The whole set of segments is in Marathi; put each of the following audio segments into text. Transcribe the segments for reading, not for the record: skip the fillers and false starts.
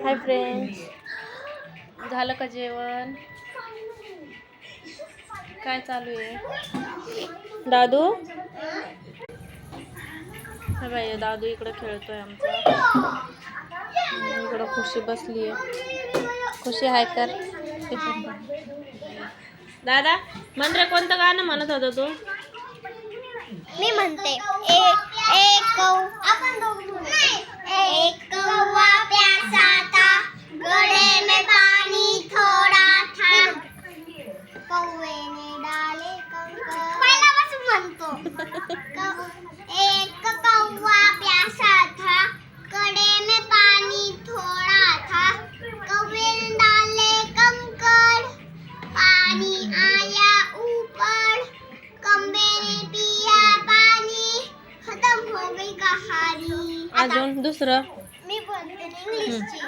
हाय फ्रेंड्स, झालं का जेवण? काय चालू आहे दादू? हे बाई दादू इकडे खेळतोय आमचा. इकडं खुशी बसली आहे. खुशी हाय कर. दादा म्हण रे, कोणतं गाणं म्हणत होता तू? मी म्हणते एक कौवा प्यासा था, घड़े में पानी थोड़ा था, कौवे ने डाले कंकर. पहिल्यापासून म्हणतो. एक कौवा प्यासा था, घड़े में पानी थोड़ा था, कौवे ने डाले कंकर, पानी आया ऊपर, कौवे ने पिया पानी, खत्म हो गई कहानी. अजून दुसरं मी बोलते इंग्लिशची.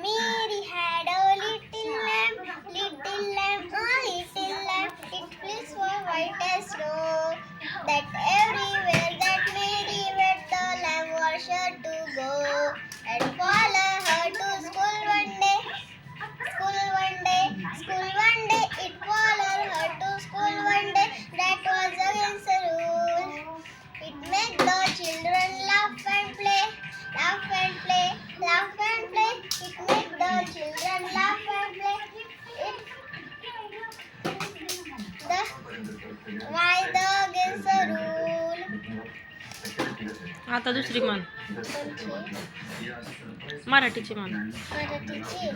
मेरी had a little lamb, little lamb, a little lamb. It flees for white as snow. That everywhere that Mary went, the lamb was sure to go and follow her to school one day. School one day, school one day. It followed her to school one day. That was against the rule. It made the children laugh and play. Laugh and play, laugh and play. It made the children laugh and play. Why the against the rule? आता दुसरी म्हण, मराठीची म्हण. मराठीची.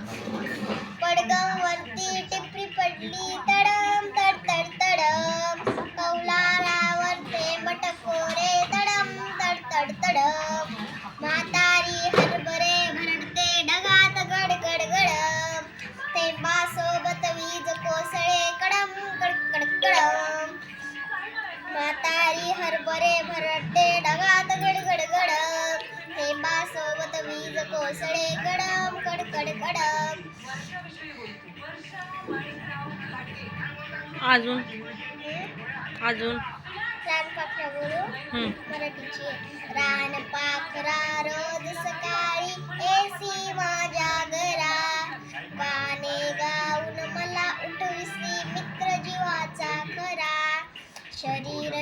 पडगाववरती टिपरी पडली तडम तड तड तडम, कौलारावर थेंब टकोरे तडम तड तड तडम, म्हातारी हरभरे भरडते ढगात गड गड गडम, थेंबासोबत वीज कोसळे कडम कड कड कडम, म्हातारी हरभरे भरडते ढगात गड गड गडम, थेंबासोबत वीज कोसळे कडम कड कड कडम. अजून अजून रानपाखरा बोलू. मराठीची. रानपाखरा रोज सकाळी एसी माझ्या घरा, गाणे गाऊन मला उठविसी मित्र जीवाचा खरा, शरीर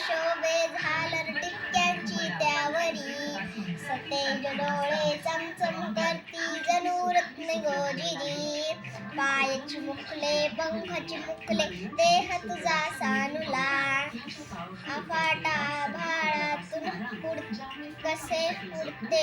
शोभे झालर टिक्क्यांची त्यावरी, सतेज डोळे चमचम करती जणू रत्न गोजिरी, पाय चिमुकले पंख चिमुकले देह तुझा सानुला, अफाटा भाळातून कसे उडते